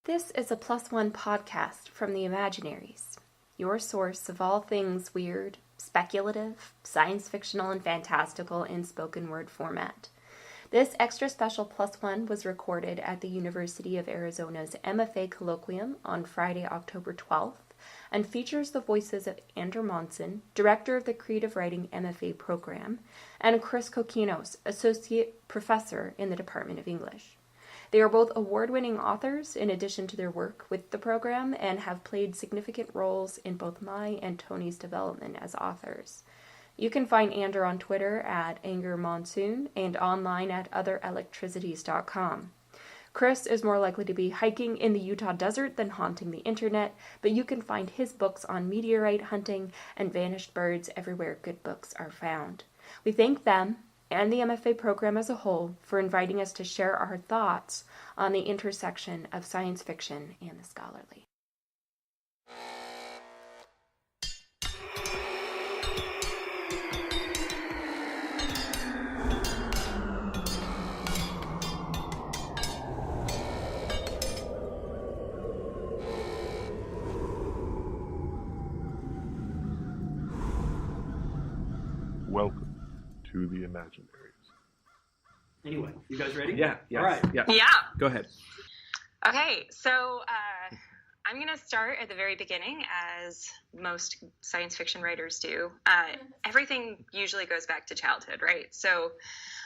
This is a +1 podcast from the Imaginaries, your source of all things weird, speculative, science fictional, and fantastical in spoken word format. This extra special +1 was recorded at the University of Arizona's MFA Colloquium on Friday, October 12th, and features the voices of Andrew Monson, Director of the Creative Writing MFA program, and Chris Kokinos, Associate Professor in the Department of English. They are both award-winning authors in addition to their work with the program and have played significant roles in both my and Tony's development as authors. You can find Andrew on Twitter at AngerMonsoon and online at otherelectricities.com. Chris is more likely to be hiking in the Utah desert than haunting the internet, but you can find his books on meteorite hunting and vanished birds everywhere good books are found. We thank them and the MFA program as a whole for inviting us to share our thoughts on the intersection of science fiction and the scholarly. Welcome to the Imaginaries. Anyway, you guys ready? Yeah. All right. Yeah. Go ahead. Okay, so I'm going to start at the very beginning, as most science fiction writers do. Everything usually goes back to childhood, right? So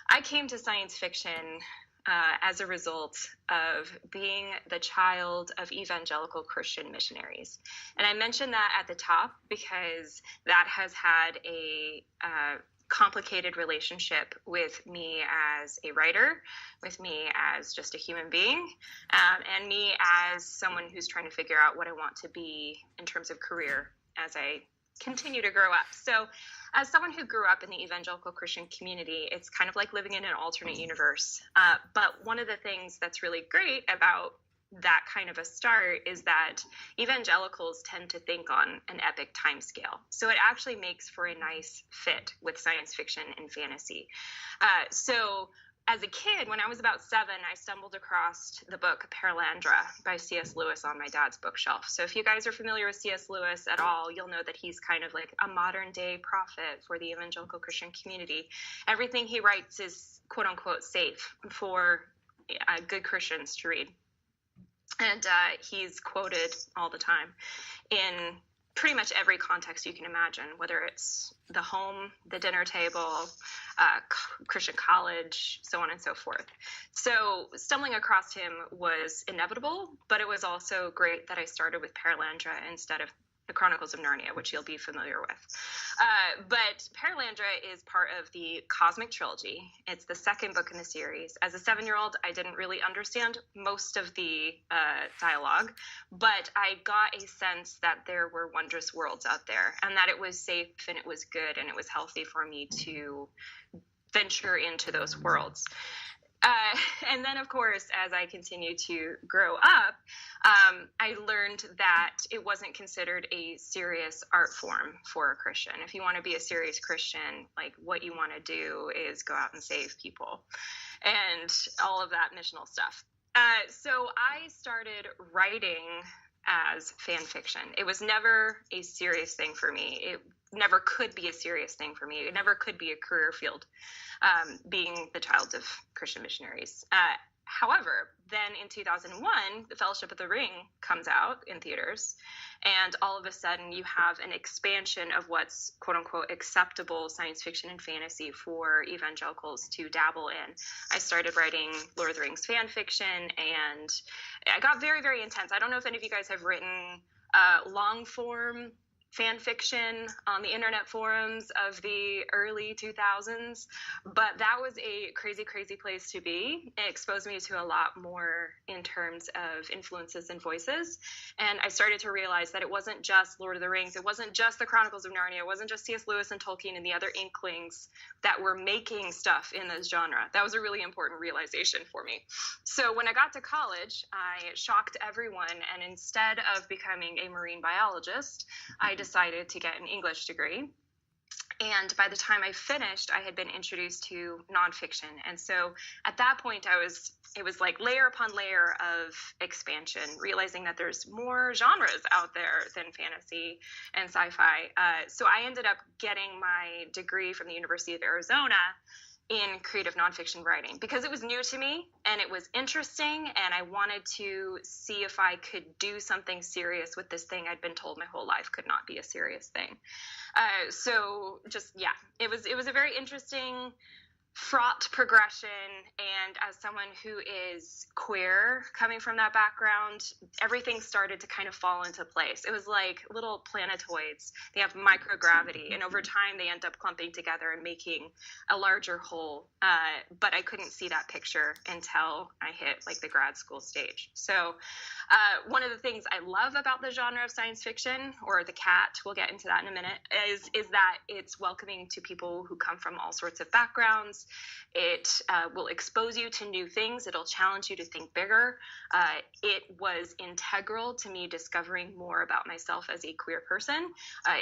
I came to science fiction as a result of being the child of evangelical Christian missionaries. And I mention that at the top because that has had a complicated relationship with me as a writer, with me as just a human being, and me as someone who's trying to figure out what I want to be in terms of career as I continue to grow up. So as someone who grew up in the evangelical Christian community, it's kind of like living in an alternate universe. But one of the things that's really great about that kind of a start is that evangelicals tend to think on an epic time scale. So it actually makes for a nice fit with science fiction and fantasy. So as a kid, when I was about 7, I stumbled across the book Perelandra by C.S. Lewis on my dad's bookshelf. So if you guys are familiar with C.S. Lewis at all, you'll know that he's kind of like a modern day prophet for the evangelical Christian community. Everything he writes is quote unquote safe for good Christians to read. And he's quoted all the time in pretty much every context you can imagine, whether it's the home, the dinner table, Christian college, so on and so forth. So stumbling across him was inevitable, but it was also great that I started with Perelandra instead of the Chronicles of Narnia, which you'll be familiar with. But Perelandra is part of the Cosmic Trilogy. It's the second book in the series. As a 7-year-old, I didn't really understand most of the dialogue, but I got a sense that there were wondrous worlds out there and that it was safe and it was good and it was healthy for me to venture into those worlds. And then, of course, as I continued to grow up, I learned that it wasn't considered a serious art form for a Christian. If you want to be a serious Christian, like what you want to do is go out and save people and all of that missional stuff. So I started writing as fan fiction. It was never a serious thing for me. It never could be a serious thing for me. It never could be a career field, being the child of Christian missionaries. However, then in 2001, The Fellowship of the Ring comes out in theaters, and all of a sudden you have an expansion of what's quote-unquote acceptable science fiction and fantasy for evangelicals to dabble in. I started writing Lord of the Rings fan fiction, and I got very, very intense. I don't know if any of you guys have written long-form fan fiction on the internet forums of the early 2000s, but that was a crazy, crazy place to be. It exposed me to a lot more in terms of influences and voices, and I started to realize that it wasn't just Lord of the Rings, it wasn't just the Chronicles of Narnia, it wasn't just C.S. Lewis and Tolkien and the other inklings that were making stuff in this genre. That was a really important realization for me. So when I got to college, I shocked everyone, and instead of becoming a marine biologist, I decided to get an English degree. And by the time I finished, I had been introduced to nonfiction. And so at that point, it was like layer upon layer of expansion, realizing that there's more genres out there than fantasy and sci-fi. So I ended up getting my degree from the University of Arizona in creative nonfiction writing because it was new to me and it was interesting, and I wanted to see if I could do something serious with this thing I'd been told my whole life could not be a serious thing. So just, yeah, it was a very interesting, fraught progression. And as someone who is queer, coming from that background, everything started to kind of fall into place. It was like little planetoids. They have microgravity, and over time they end up clumping together and making a larger whole. But I couldn't see that picture until I hit like the grad school stage. So one of the things I love about the genre of science fiction, or the cat, we'll get into that in a minute, is that it's welcoming to people who come from all sorts of backgrounds. It will expose you to new things. It'll challenge you to think bigger. It was integral to me discovering more about myself as a queer person.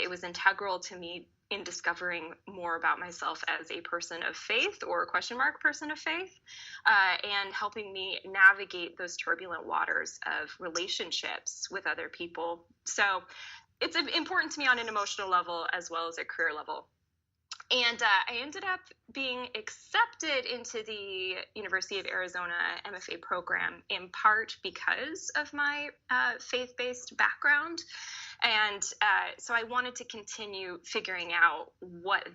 It was integral to me in discovering more about myself as a person of faith, or question mark person of faith, and helping me navigate those turbulent waters of relationships with other people. So it's important to me on an emotional level as well as a career level. And I ended up being accepted into the University of Arizona MFA program in part because of my faith-based background. And so I wanted to continue figuring out what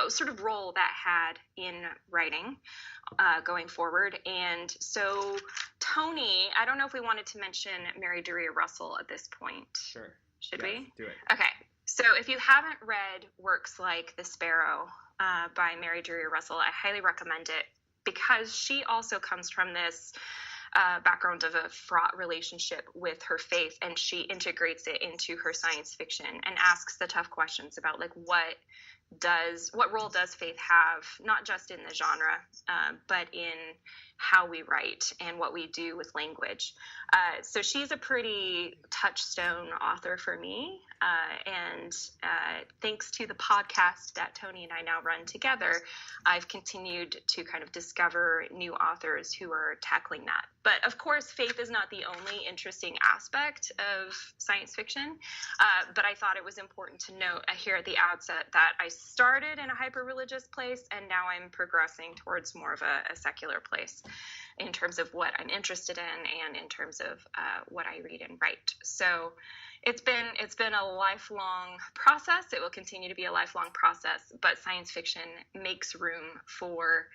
sort of role that had in writing going forward. And so Tony, I don't know if we wanted to mention Mary Doria Russell at this point. Sure. Should we? Do it. Okay. So if you haven't read works like The Sparrow by Mary Doria Russell, I highly recommend it because she also comes from this background of a fraught relationship with her faith, and she integrates it into her science fiction and asks the tough questions about like what role does faith have, not just in the genre, but in how we write and what we do with language. So she's a pretty touchstone author for me. And thanks to the podcast that Tony and I now run together, I've continued to kind of discover new authors who are tackling that. But of course, faith is not the only interesting aspect of science fiction. But I thought it was important to note here at the outset that I started in a hyper-religious place, and now I'm progressing towards more of a secular place in terms of what I'm interested in and in terms of what I read and write. So it's been a lifelong process. It will continue to be a lifelong process, but science fiction makes room for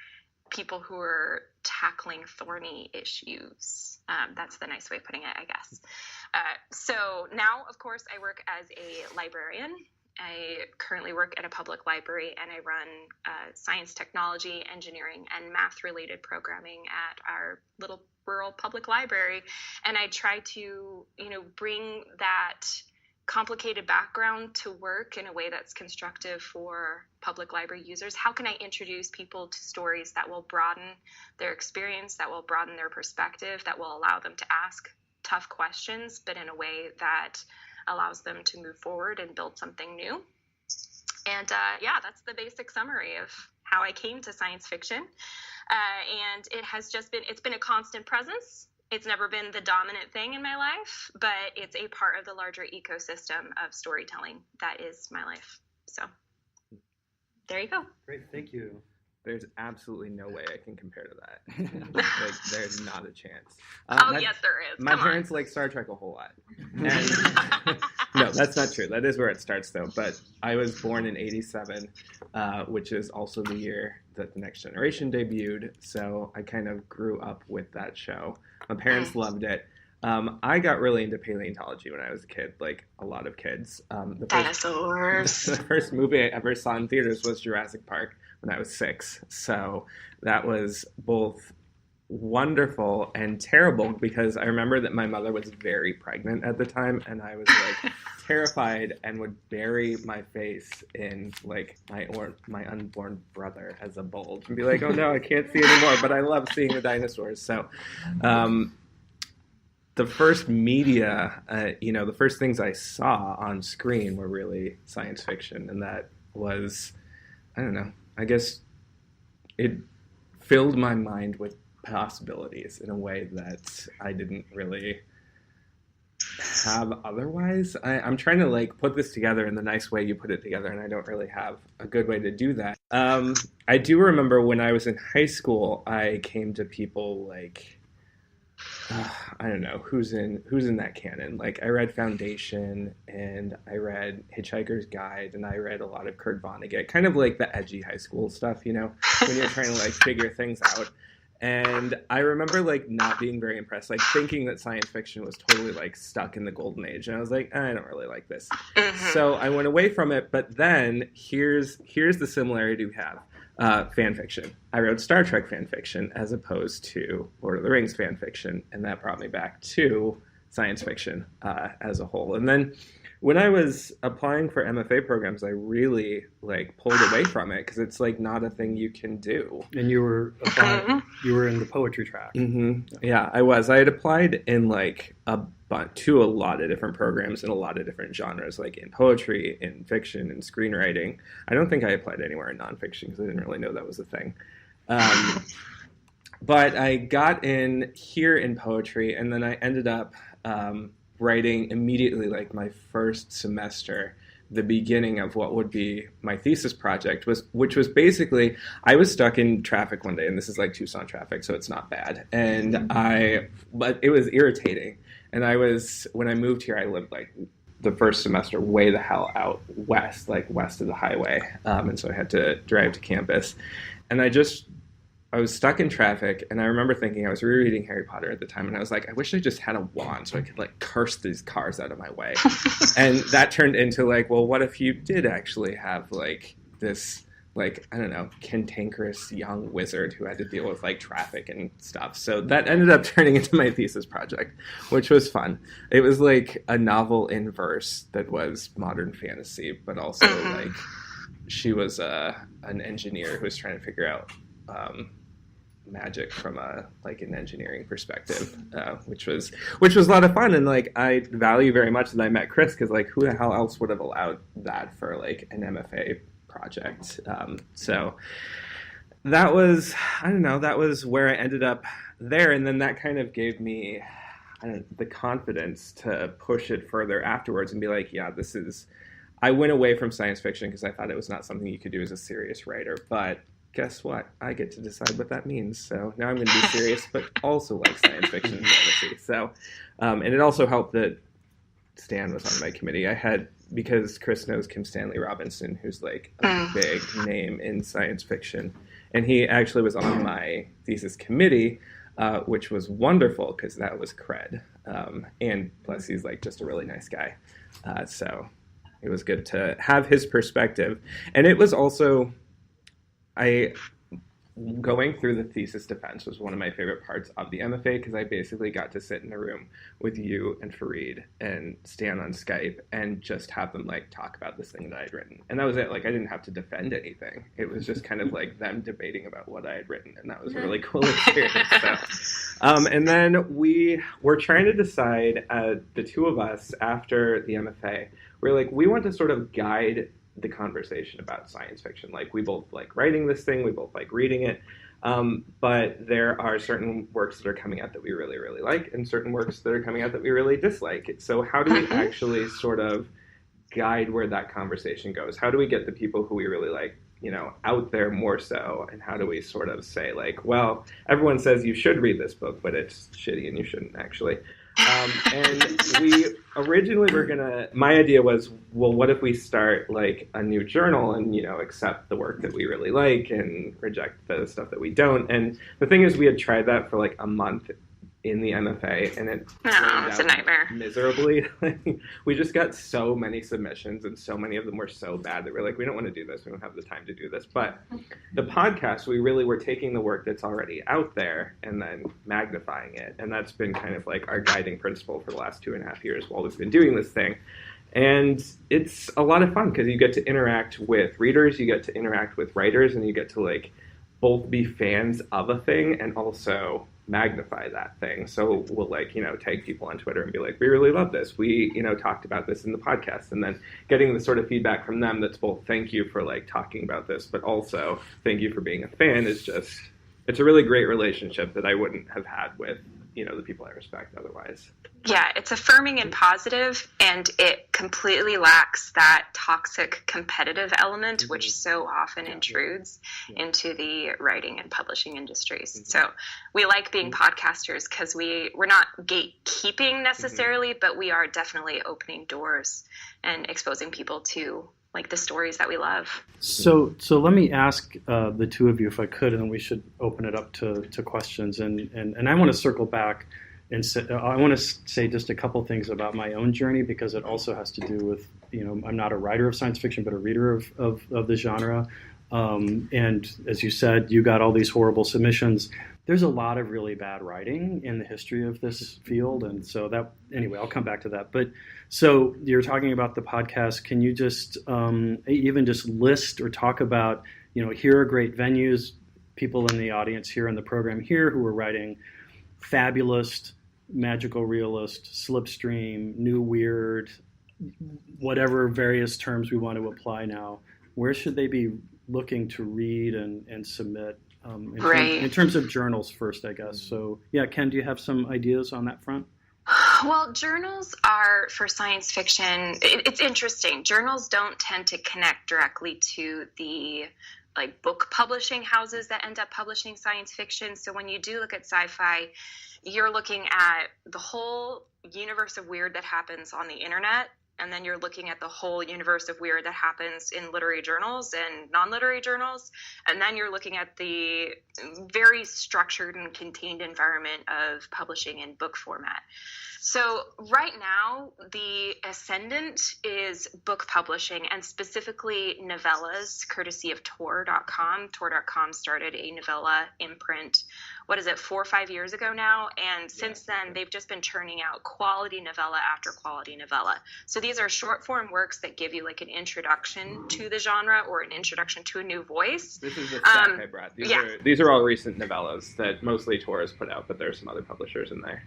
people who are tackling thorny issues. That's the nice way of putting it, I guess. So now, of course, I work as a librarian. I currently work at a public library, and I run science, technology, engineering, and math-related programming at our little rural public library. And I try to, bring that complicated background to work in a way that's constructive for public library users. How can I introduce people to stories that will broaden their experience, that will broaden their perspective, that will allow them to ask tough questions, but in a way that allows them to move forward and build something new? And that's the basic summary of how I came to science fiction. And it's been a constant presence. It's never been the dominant thing in my life, but it's a part of the larger ecosystem of storytelling that is my life. So there you go. Great, thank you. There's absolutely no way I can compare to that. There's not a chance. Yes, there is. My parents like Star Trek a whole lot. And, no, that's not true. That is where it starts, though. But I was born in '87, which is also the year that The Next Generation debuted. So I kind of grew up with that show. My parents loved it. I got really into paleontology when I was a kid, like a lot of kids. Dinosaurs. The first movie I ever saw in theaters was Jurassic Park when I was 6. So that was both wonderful and terrible because I remember that my mother was very pregnant at the time, and I was like terrified and would bury my face in like my unborn brother as a bulge and be like, oh no, I can't see anymore, but I love seeing the dinosaurs. So the first media, the first things I saw on screen were really science fiction, and that was, I don't know, I guess it filled my mind with possibilities in a way that I didn't really have otherwise. I'm trying to like put this together in the nice way you put it together, and I don't really have a good way to do that. I do remember when I was in high school, I came to people like, I don't know, who's in that canon. Like I read Foundation, and I read Hitchhiker's Guide, and I read a lot of Kurt Vonnegut, kind of like the edgy high school stuff, you know, when you're trying to like figure things out. And I remember like not being very impressed, like thinking that science fiction was totally like stuck in the golden age. And I was like, I don't really like this. So I went away from it. But then here's the similarity we have. Fan fiction. I wrote Star Trek fan fiction as opposed to Lord of the Rings fan fiction. And that brought me back to science fiction as a whole. And then when I was applying for MFA programs, I really like pulled away from it because it's like not a thing you can do. And you were in the poetry track. Mm-hmm. Yeah, I was. I had applied in like to a lot of different programs in a lot of different genres, like in poetry, in fiction, in screenwriting. I don't think I applied anywhere in nonfiction because I didn't really know that was a thing. But I got in here in poetry, and then I ended up writing immediately, like my first semester, the beginning of what would be my thesis project, which was basically, I was stuck in traffic one day, and this is like Tucson traffic, so it's not bad. But it was irritating. And when I moved here, I lived like the first semester way the hell out west, like west of the highway. And so I had to drive to campus. And I was stuck in traffic, and I remember thinking, I was rereading Harry Potter at the time, and I was like, I wish I just had a wand so I could like curse these cars out of my way. And that turned into like, well, what if you did actually have like this, like, I don't know, cantankerous young wizard who had to deal with like traffic and stuff. So that ended up turning into my thesis project, which was fun. It was like a novel in verse that was modern fantasy, but also like she was an engineer who was trying to figure out magic from an engineering perspective, which was a lot of fun. And like I value very much that I met Chris, because like who the hell else would have allowed that for like an MFA project. So that was, I don't know, that was where I ended up there. And then that kind of gave me the confidence to push it further afterwards and be like, yeah, I went away from science fiction because I thought it was not something you could do as a serious writer. But guess what? I get to decide what that means. So now I'm going to be serious, but also like science fiction and fantasy. So, and it also helped that Stan was on my committee. Because Chris knows Kim Stanley Robinson, who's like a big name in science fiction. And he actually was on my thesis committee, which was wonderful because that was cred. And plus he's like just a really nice guy. So it was good to have his perspective. And it was also, going through the thesis defense was one of my favorite parts of the MFA, because I basically got to sit in a room with you and Fareed and Stan on Skype and just have them like talk about this thing that I'd written. And that was it. Like I didn't have to defend anything. It was just kind of like them debating about what I had written, and that was a really cool experience. So, and then we were trying to decide, the two of us after the MFA, we're like, we want to sort of guide the conversation about science fiction. Like we both like writing this thing, we both like reading it, but there are certain works that are coming out that we really, really like, and certain works that are coming out that we really dislike. So how do we actually sort of guide where that conversation goes? How do we get the people who we really like, you know, out there more so? And how do we sort of say like, well, everyone says you should read this book, but it's shitty and you shouldn't actually. And we originally my idea was, well, what if we start like a new journal and, you know, accept the work that we really like and reject the stuff that we don't. And the thing is, we had tried that for like a month in the MFA, and it's a nightmare. Miserably. We just got so many submissions, and so many of them were so bad that we're like, we don't want to do this. We don't have the time to do this. But the podcast, we really were taking the work that's already out there and then magnifying it. And that's been kind of like our guiding principle for the last 2.5 years while we've been doing this thing. And it's a lot of fun because you get to interact with readers, you get to interact with writers, and you get to like both be fans of a thing and also magnify that thing. So we'll tag people on Twitter and be like, we really love this. We, talked about this in the podcast, and then getting the sort of feedback from them that's both thank you for talking about this, but also thank you for being a fan is just, it's a really great relationship that I wouldn't have had with, the people I respect otherwise. Yeah, it's affirming and positive, and it completely lacks that toxic competitive element, which so often intrudes into the writing and publishing industries. So we like being podcasters because we're not gatekeeping necessarily, but we are definitely opening doors and exposing people to the stories that we love. So let me ask the two of you, if I could, and then we should open it up to questions. And I want to circle back and say, I want to say just a couple things about my own journey, because it also has to do with, I'm not a writer of science fiction, but a reader of the genre. And as you said, you got all these horrible submissions. There's a lot of really bad writing in the history of this field. And so anyway, I'll come back to that. But so you're talking about the podcast. Can you just even just list or talk about, here are great venues, people in the audience here in the program here who are writing fabulous, magical realist, slipstream, new weird, whatever various terms we want to apply now. Where should they be looking to read and submit? In terms of journals first, I guess. So, yeah, Ken, do you have some ideas on that front? Well, journals are, for science fiction, it's interesting. Journals don't tend to connect directly to the book publishing houses that end up publishing science fiction. So when you do look at sci-fi, you're looking at the whole universe of weird that happens on the internet. And then you're looking at the whole universe of weird that happens in literary journals and non-literary journals. And then you're looking at the very structured and contained environment of publishing in book format. So right now, the ascendant is book publishing, and specifically novellas, courtesy of Tor.com. Tor.com started a novella imprint, 4 or 5 years ago now? And since then, they've just been churning out quality novella after quality novella. So these are short form works that give you an introduction to the genre or an introduction to a new voice. This is the stack I brought. These are all recent novellas that mostly Tor has put out, but there's some other publishers in there.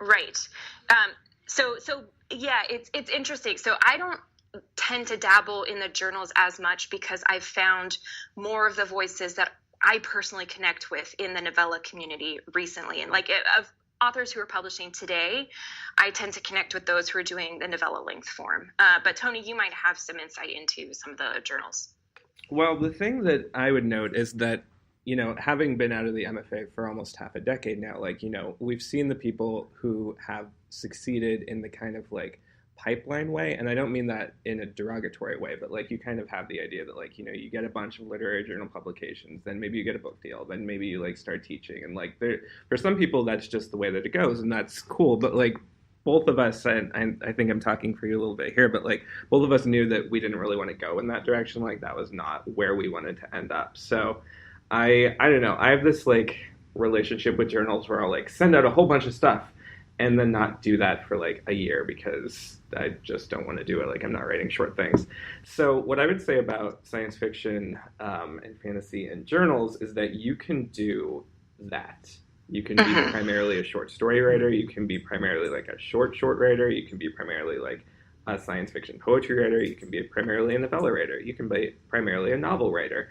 Right. So it's interesting. So I don't tend to dabble in the journals as much because I've found more of the voices that I personally connect with in the novella community recently. And of authors who are publishing today, I tend to connect with those who are doing the novella length form. But Tony, you might have some insight into some of the journals. Well, the thing that I would note is that, having been out of the MFA for almost half a decade now, we've seen the people who have succeeded in the kind of pipeline way. And I don't mean that in a derogatory way, but you kind of have the idea that you get a bunch of literary journal publications, then maybe you get a book deal, then maybe you start teaching. And for some people, that's just the way that it goes. And that's cool. But both of us, and I think I'm talking for you a little bit here, but both of us knew that we didn't really want to go in that direction. That was not where we wanted to end up. So I don't know. I have this relationship with journals where I'll send out a whole bunch of stuff and then not do that for a year because I just don't want to do it. I'm not writing short things. So what I would say about science fiction and fantasy and journals is that you can do that. You can be primarily a short story writer. You can be primarily a short writer. You can be primarily a science fiction poetry writer. You can be primarily a novella writer. You can be primarily a novel writer.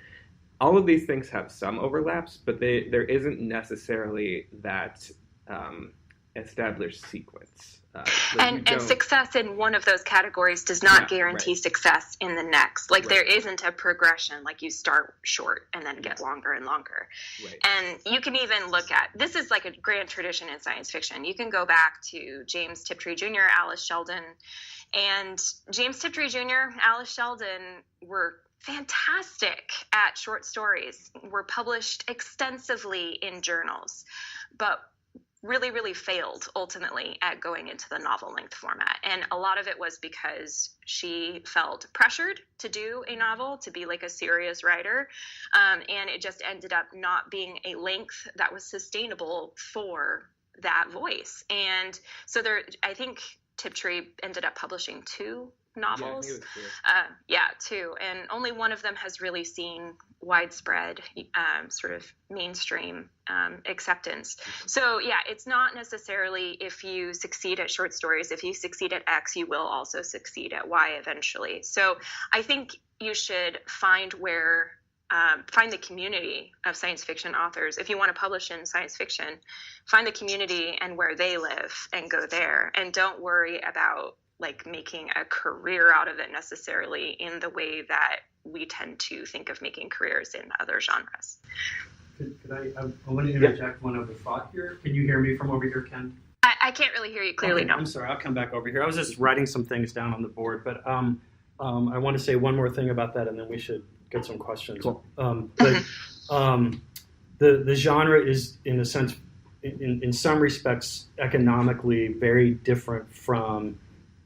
All of these things have some overlaps, but there isn't necessarily that established sequence. And success in one of those categories does not guarantee success in the next. There isn't a progression, you start short and then get longer and longer. Right. And you can even look at, this is a grand tradition in science fiction. You can go back to James Tiptree Jr., Alice Sheldon. And James Tiptree Jr., Alice Sheldon were fantastic at short stories, were published extensively in journals, but really, really failed ultimately at going into the novel length format. And a lot of it was because she felt pressured to do a novel, to be a serious writer. And it just ended up not being a length that was sustainable for that voice. And so I think Tiptree ended up publishing 2 novels. Yeah, I think it was 2. Two. And only one of them has really seen widespread sort of mainstream acceptance. So yeah, it's not necessarily if you succeed at short stories, if you succeed at X, you will also succeed at Y eventually. So I think you should find the community of science fiction authors. If you want to publish in science fiction, find the community and where they live and go there. And don't worry about like making a career out of it necessarily in the way that we tend to think of making careers in other genres. I want to interject one other thought here. Can you hear me from over here, Ken? I can't really hear you clearly, Okay, no. I'm sorry, I'll come back over here. I was just writing some things down on the board, but I want to say one more thing about that, and then we should get some questions. Cool. The genre is, in a sense, in some respects, economically very different from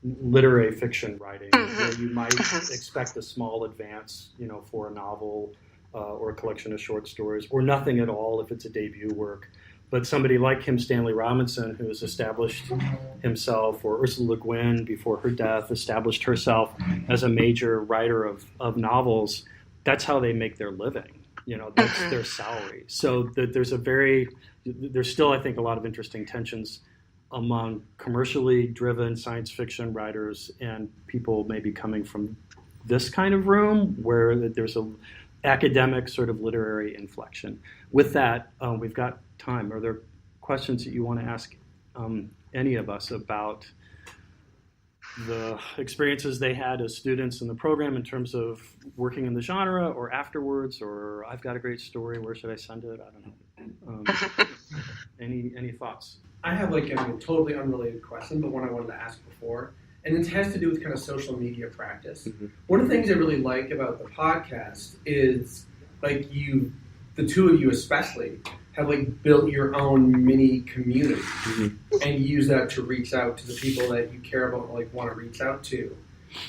literary fiction writing, where you might expect a small advance, for a novel or a collection of short stories, or nothing at all if it's a debut work. But somebody like Kim Stanley Robinson, who has established himself, or Ursula Le Guin before her death, established herself as a major writer of novels, that's how they make their living. That's their salary. So there's still, I think, a lot of interesting tensions among commercially driven science fiction writers and people maybe coming from this kind of room where there's a academic sort of literary inflection. With that, we've got time. Are there questions that you want to ask any of us about the experiences they had as students in the program in terms of working in the genre or afterwards, or I've got a great story, where should I send it? I don't know. Any thoughts? I have a totally unrelated question, but one I wanted to ask before, and it has to do with kind of social media practice. Mm-hmm. One of the things I really like about the podcast is the two of you especially, have built your own mini community and use that to reach out to the people that you care about and want to reach out to.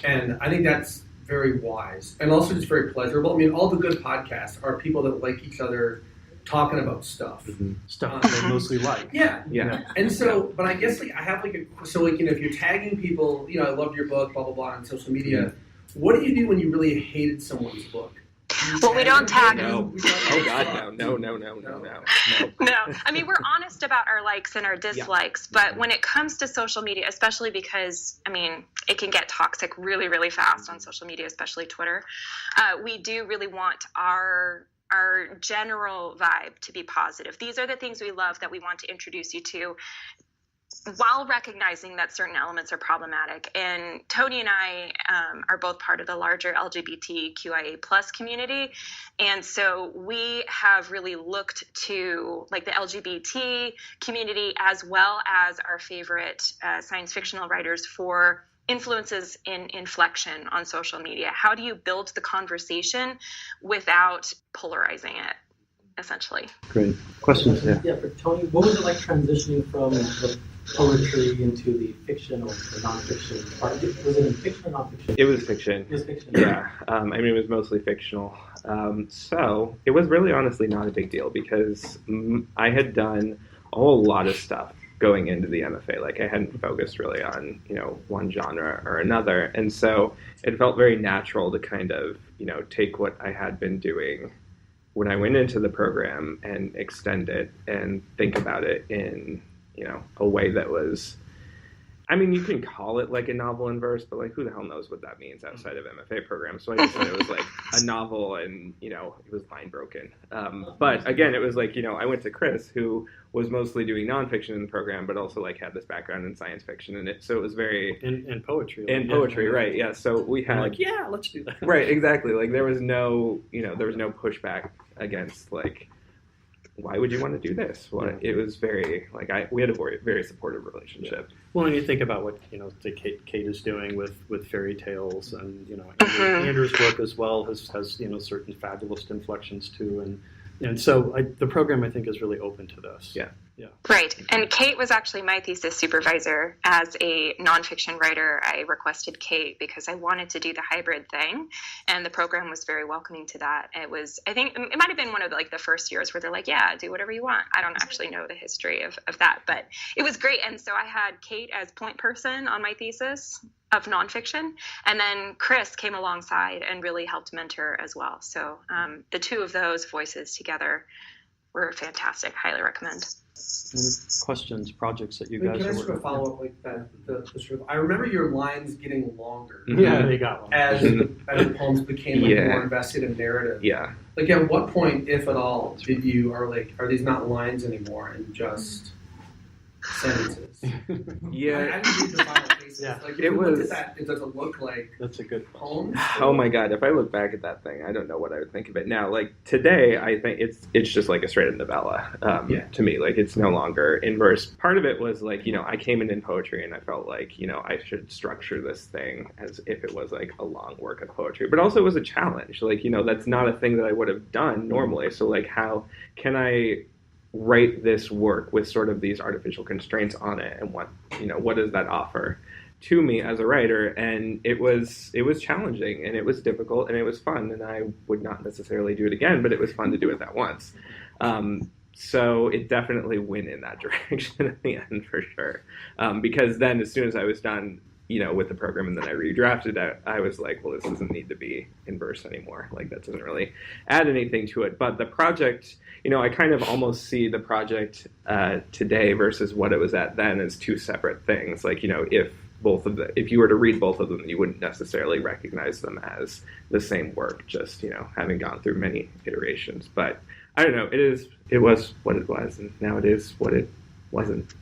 And I think that's very wise and also just very pleasurable. I mean, all the good podcasts are people that like each other talking about stuff. Stuff they mostly like. Yeah. And so, Yeah. but I guess I have if you're tagging people, I loved your book, blah, blah, blah, on social media, what do you do when you really hated someone's book? Well, we don't tag them. No. Oh, God, no. No. I mean, we're honest about our likes and our dislikes, but when it comes to social media, especially because, it can get toxic really, really fast on social media, especially Twitter, we do really want our general vibe to be positive. These are the things we love that we want to introduce you to, while recognizing that certain elements are problematic. And Tony and I are both part of the larger LGBTQIA+ community. And so we have really looked to the LGBT community as well as our favorite science fictional writers for influences in inflection on social media. How do you build the conversation without polarizing it, essentially? Great. Questions? Yeah, for Tony, what was it like transitioning from the poetry into the fiction or the nonfiction part? Was it in fiction or nonfiction? It was fiction. It was fiction. Yeah. It was mostly fictional. So it was really honestly not a big deal because I had done a whole lot of stuff going into the MFA. I hadn't focused really on, one genre or another. And so it felt very natural to kind of, take what I had been doing when I went into the program and extend it and think about it in, a way that was, you can call it a novel in verse, but who the hell knows what that means outside of MFA programs. So I just said it was a novel and, it was line broken. But again, it was I went to Chris, who was mostly doing nonfiction in the program, but also had this background in science fiction in it. So it was very... In poetry. Poetry, right. Yeah. So we had... let's do that. Right, exactly. There was no, there was no pushback against why would you want to do this? It was very, we had a very supportive relationship. Well, and you think about what, Kate is doing with fairy tales and, Andrew's work as well has certain fabulous inflections too. And so the program, I think, is really open to this. Yeah. Yeah. Right. And Kate was actually my thesis supervisor. As a nonfiction writer, I requested Kate because I wanted to do the hybrid thing. And the program was very welcoming to that. I think it might have been one of the first years where they're like, yeah, do whatever you want. I don't actually know the history of that, but it was great. And so I had Kate as point person on my thesis of nonfiction. And then Chris came alongside and really helped mentor as well. So the two of those voices together were fantastic. Highly recommend. Any questions, projects that you guys can I are sort working of follow up like that? I remember your lines getting longer. Yeah, they got one. As the poems became more invested in narrative. Yeah. Like at what point, if at all, are these not lines anymore and just sentences? Yeah. I didn't read the final cases. Yeah. Like if you look at that, does it look like That's a good poems? Oh my God! If I look back at that thing, I don't know what I would think of it now. Like today, I think it's just like a straight up novella to me. Like it's no longer in verse. Part of it was like I came in poetry and I felt like I should structure this thing as if it was like a long work of poetry. But also it was a challenge. Like that's not a thing that I would have done normally. So like how can I write this work with sort of these artificial constraints on it, and what does that offer to me as a writer? And it was challenging, and it was difficult, and it was fun, and I would not necessarily do it again, but it was fun to do it that once. So it definitely went in that direction at the end for sure, because then as soon as I was done with the program and then I redrafted it, I was like, well, this doesn't need to be in verse anymore. Like that doesn't really add anything to it. But the project, I kind of almost see the project today versus what it was at then as two separate things. Like, if you were to read both of them, you wouldn't necessarily recognize them as the same work, just, having gone through many iterations. But I don't know, it was what it was, and now it is what it wasn't.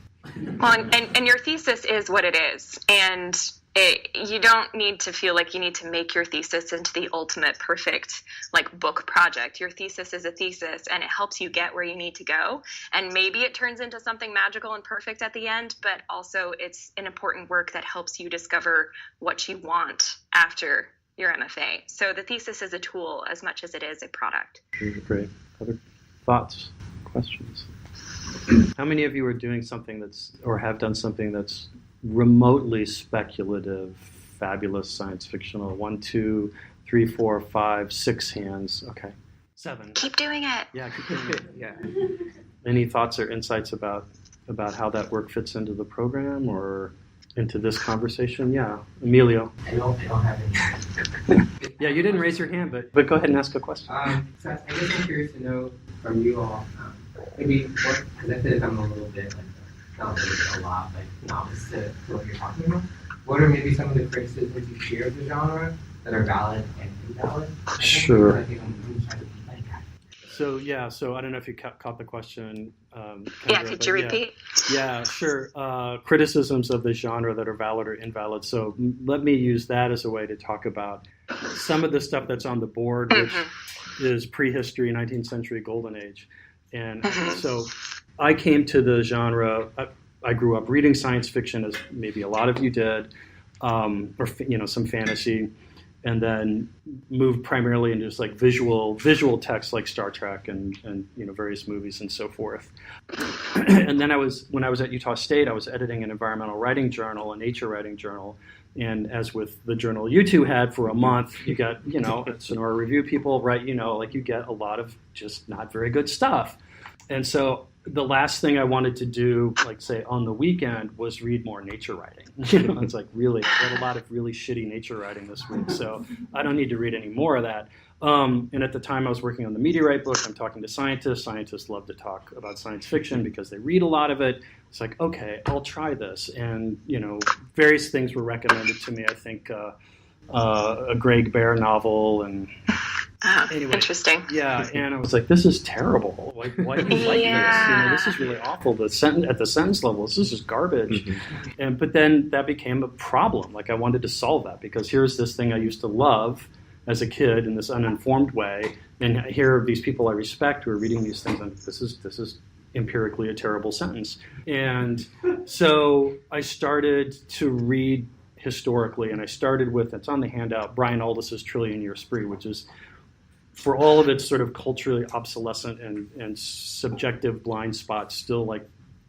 Well, and your thesis is what it is, and you don't need to feel like you need to make your thesis into the ultimate perfect book project. Your thesis is a thesis, and it helps you get where you need to go, and maybe it turns into something magical and perfect at the end, but also it's an important work that helps you discover what you want after your MFA. So the thesis is a tool as much as it is a product. Great. Other thoughts, questions? How many of you are doing something or have done something that's remotely speculative, fabulous, science fictional? 1, 2, 3, 4, 5, 6 hands. Okay. 7. Keep doing it. Yeah, keep doing it. Yeah. Any thoughts or insights about how that work fits into the program or into this conversation? Yeah. Emilio. I don't have any. Yeah, you didn't raise your hand, but go ahead and ask a question. So I guess I'm curious to know from you all, maybe what, because I feel like I'm a little bit, not a lot, novice to what you're talking about. What are maybe some of the criticisms you share of the genre that are valid and invalid? Sure. I think I'm trying to be like that. So I don't know if you caught the question. Yeah, could you repeat? Yeah, sure. Criticisms of the genre that are valid or invalid. So let me use that as a way to talk about some of the stuff that's on the board, which is prehistory, 19th century, golden age. And so I came to the genre, I grew up reading science fiction, as maybe a lot of you did, or some fantasy, and then moved primarily into just visual text like Star Trek and various movies and so forth. And then when I was at Utah State, I was editing an environmental writing journal, a nature writing journal. And as with the journal you two had for a month, you got, Sonora Review people, right? You get a lot of just not very good stuff. And so the last thing I wanted to do, say on the weekend, was read more nature writing. It's really, I had a lot of really shitty nature writing this week, so I don't need to read any more of that. And at the time I was working on the meteorite book, I'm talking to scientists. Scientists love to talk about science fiction because they read a lot of it. It's like, okay, I'll try this. And, various things were recommended to me. I think a Greg Bear novel and... Anyway, interesting. Yeah, and I was like, this is terrible. Why do you like this? This is really awful. At the sentence level, this is garbage. But then that became a problem. I wanted to solve that because here's this thing I used to love as a kid in this uninformed way, and here are these people I respect who are reading these things, and this is empirically a terrible sentence. And so I started to read historically, and I started with, it's on the handout, Brian Aldiss's Trillion Year Spree, which is, for all of its sort of culturally obsolescent and subjective blind spots, still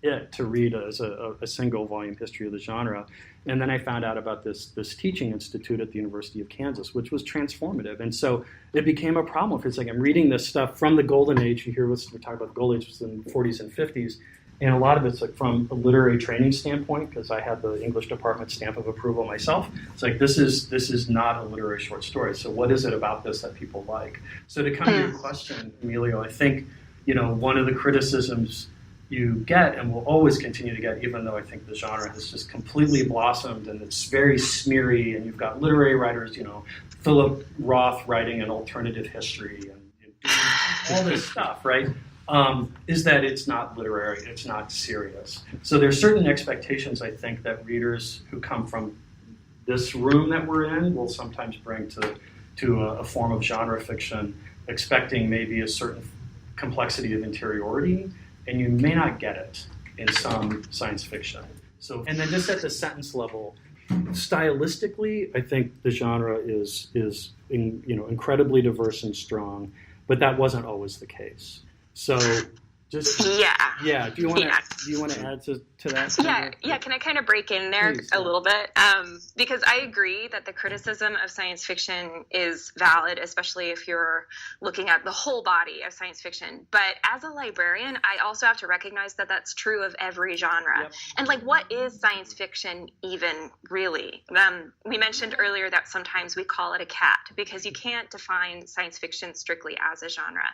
it to read as a single volume history of the genre. And then I found out about this teaching institute at the University of Kansas, which was transformative. And so it became a problem. It's like I'm reading this stuff from the Golden Age. You hear we're talking about the Golden Age was in the 40s and 50s. And a lot of it's like from a literary training standpoint, because I had the English department stamp of approval myself. It's like this is not a literary short story. So what is it about this that people like? So to come to your question, Emilio, I think one of the criticisms you get and will always continue to get, even though I think the genre has just completely blossomed and it's very smeary, and you've got literary writers, Philip Roth writing an alternative history and all this stuff, right? Is that it's not literary, it's not serious. So there's certain expectations, I think, that readers who come from this room that we're in will sometimes bring to a form of genre fiction, expecting maybe a certain complexity of interiority, and you may not get it in some science fiction. So, and then just at the sentence level, stylistically, I think the genre is incredibly diverse and strong, but that wasn't always the case. So, just Do you want to add to that? Yeah. Can I kind of break in there a little bit? Because I agree that the criticism of science fiction is valid, especially if you're looking at the whole body of science fiction. But as a librarian, I also have to recognize that that's true of every genre. Yep. And what is science fiction even really? We mentioned earlier that sometimes we call it a cat because you can't define science fiction strictly as a genre.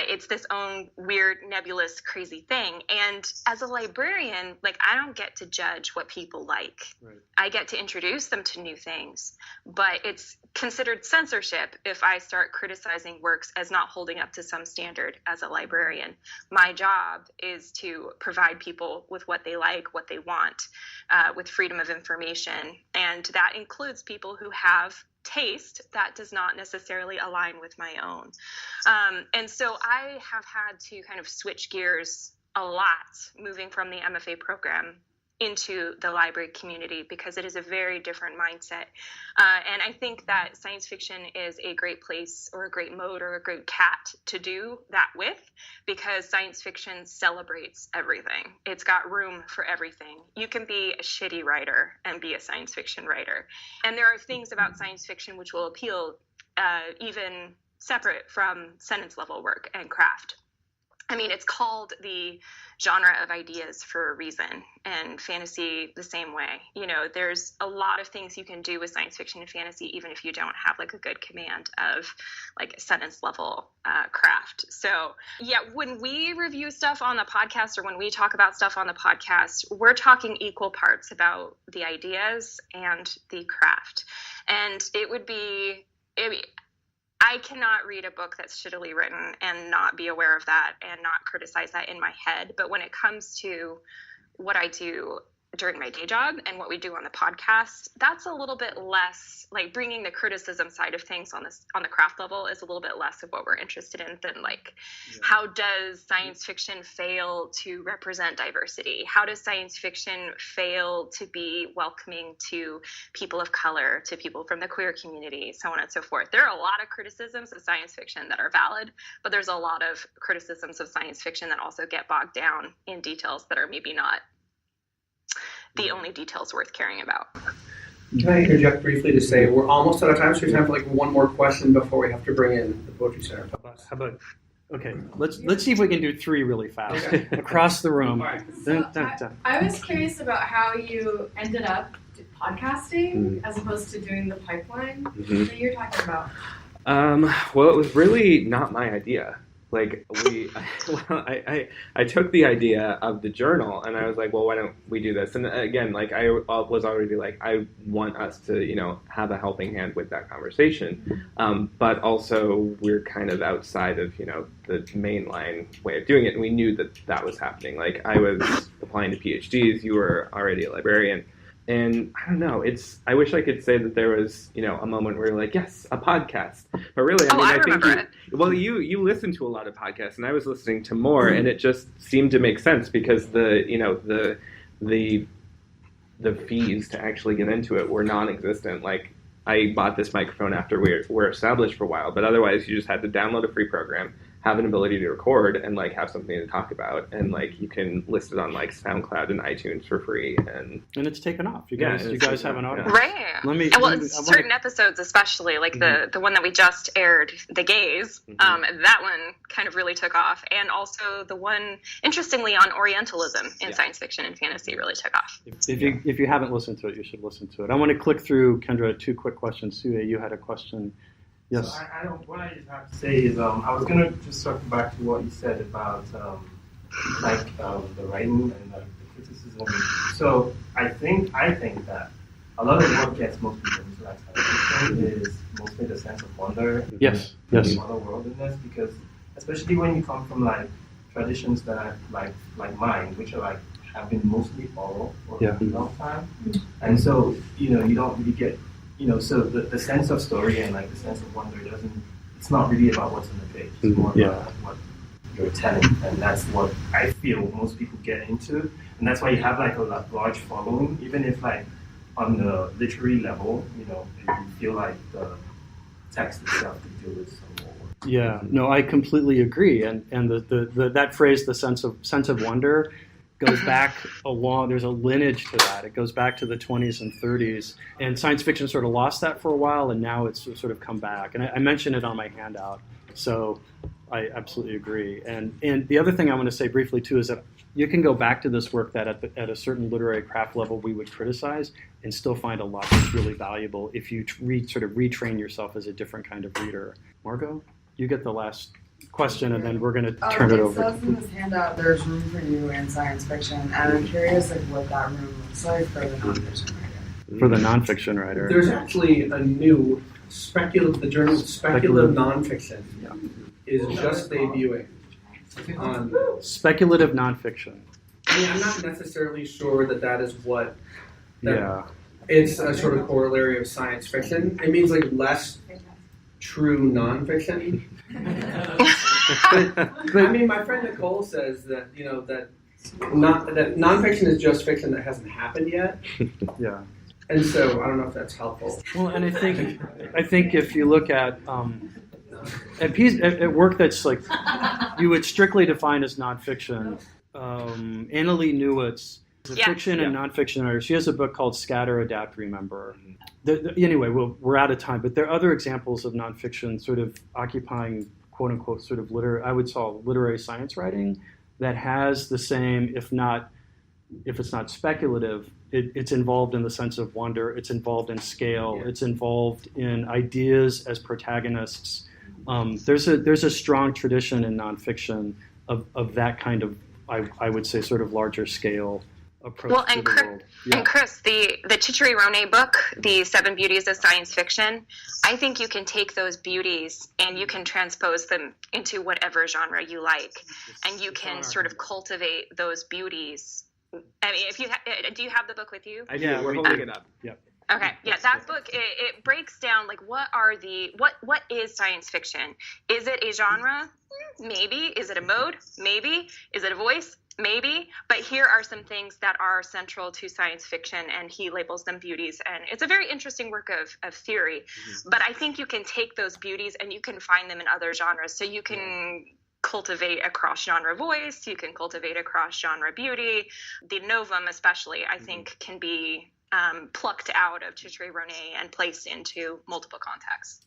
It's this own weird, nebulous, crazy thing. And as a librarian, I don't get to judge what people like. Right. I get to introduce them to new things, but it's considered censorship if I start criticizing works as not holding up to some standard as a librarian. My job is to provide people with what they like, what they want, with freedom of information. And that includes people who have taste that does not necessarily align with my own. And so I have had to kind of switch gears a lot moving from the MFA program into the library community because it is a very different mindset. And I think that science fiction is a great place or a great mode or a great cat to do that with because science fiction celebrates everything. It's got room for everything. You can be a shitty writer and be a science fiction writer. And there are things about science fiction which will appeal even separate from sentence level work and craft. I mean, it's called the genre of ideas for a reason, and fantasy the same way. There's a lot of things you can do with science fiction and fantasy, even if you don't have a good command of sentence level craft. So when we review stuff on the podcast or when we talk about stuff on the podcast, we're talking equal parts about the ideas and the craft. And I cannot read a book that's shittily written and not be aware of that and not criticize that in my head. But when it comes to what I do during my day job and what we do on the podcast, that's a little bit less, bringing the criticism side of things on the craft level is a little bit less of what we're interested in than how does science fiction fail to represent diversity? How does science fiction fail to be welcoming to people of color, to people from the queer community, so on and so forth? There are a lot of criticisms of science fiction that are valid, but there's a lot of criticisms of science fiction that also get bogged down in details that are maybe not the only details worth caring about. Can I interject briefly to say we're almost out of time, so we have one more question before we have to bring in the Poetry Center. How about okay, let's see if we can do three really fast across the room. Right. So I was curious about how you ended up podcasting as opposed to doing the pipeline that you're talking about. Well, it was really not my idea. I took the idea of the journal and I was like, well, why don't we do this? And again, I was already I want us to, have a helping hand with that conversation. But also we're kind of outside of, the mainline way of doing it. And we knew that was happening. I was applying to PhDs, you were already a librarian. And I don't know, I wish I could say that there was, a moment where you're like, yes, a podcast. But really, I think you listen to a lot of podcasts and I was listening to more and it just seemed to make sense because the fees to actually get into it were non-existent. I bought this microphone after we were established for a while, but otherwise you just had to download a free program, have an ability to record and like have something to talk about, and like you can list it on like SoundCloud and iTunes for free, and it's taken off. You guys have an audience, right? Certain episodes, especially like the one that we just aired, The Gaze, that one kind of really took off, and also the one, interestingly, on Orientalism in science fiction and fantasy really took off. If you haven't listened to it, you should listen to it. I want to click through, Kendra, 2 quick questions. Sue, you had a question. Yes. So what I just have to say is I was going to just circle back to what you said about the writing and the criticism. So I think that a lot of what gets most people into like science fiction is mostly the sense of wonder. Yes. The otherworldliness, because especially when you come from like traditions that are like mine, which are like have been mostly oral for a long time, and so you don't really get. So the sense of story and like the sense of wonder it's not really about what's on the page. It's more about what you're telling. And that's what I feel most people get into. And that's why you have like a large following, even if like on the literary level, you feel like the text itself could deal with some more work. Yeah, no, I completely agree. And that phrase, the sense of wonder, goes back there's a lineage to that. It goes back to the 20s and 30s. And science fiction sort of lost that for a while, and now it's sort of come back. And I mentioned it on my handout, so I absolutely agree. And the other thing I want to say briefly, too, is that you can go back to this work that at a certain literary craft level we would criticize and still find a lot that's really valuable if you sort of retrain yourself as a different kind of reader. Margot, you get the last question, and then we're going to turn it over. It says in this handout there's room for you in science fiction, and I'm curious what that room looks like for the nonfiction writer. For the nonfiction writer. There's actually a new the journal Speculative Nonfiction is just debuting. Speculative nonfiction. I mean, I'm not necessarily sure that is what. It's a sort of corollary of science fiction. It means like less true nonfiction. But I mean, my friend Nicole says that that nonfiction is just fiction that hasn't happened yet. Yeah. And so I don't know if that's helpful. Well, and I think if you look at work that's like you would strictly define as nonfiction, Annalee Newitz is a fiction and nonfiction writer. She has a book called Scatter, Adapt, Remember. Anyway, we're out of time, but there are other examples of nonfiction sort of occupying quote unquote sort of literary science writing that has the same, if it's not speculative, it's involved in the sense of wonder, it's involved in scale, it's involved in ideas as protagonists. There's a strong tradition in nonfiction of that kind of, I would say, sort of larger scale approach to the world. And Chris, the Csicsery-Ronay book, The 7 Beauties of Science Fiction, I think you can take those beauties and you can transpose them into whatever genre you like, and you can sort of cultivate those beauties. I mean, do you have the book with you? I do. We're holding it up. Yeah. Okay. Yeah, that book it breaks down like what is science fiction? Is it a genre? Maybe. Is it a mode? Maybe. Is it a voice? Maybe. But here are some things that are central to science fiction, and he labels them beauties. And it's a very interesting work of theory. Mm-hmm. But I think you can take those beauties and you can find them in other genres. So you can cultivate a cross-genre voice, you can cultivate a cross-genre beauty. The novum especially, I think, can be plucked out of Csicsery-Ronay and placed into multiple contexts.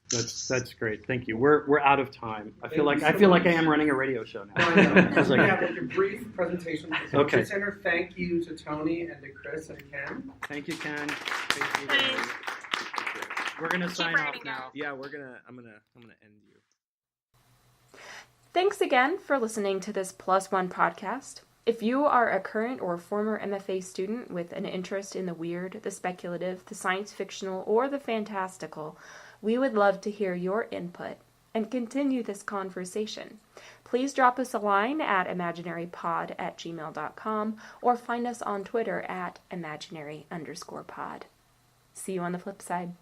That's great. Thank you. We're out of time. I feel like I am running a radio show now. We have like a brief presentation from the Culture Center. Thank you to Tony and to Chris and Ken. Thank you, Ken. Thank you. We're gonna sign off now. Yeah, I'm gonna end you. Thanks again for listening to this Plus One podcast. If you are a current or former MFA student with an interest in the weird, the speculative, the science fictional, or the fantastical, we would love to hear your input and continue this conversation. Please drop us a line at imaginarypod@gmail.com or find us on Twitter at imaginary_pod. See you on the flip side.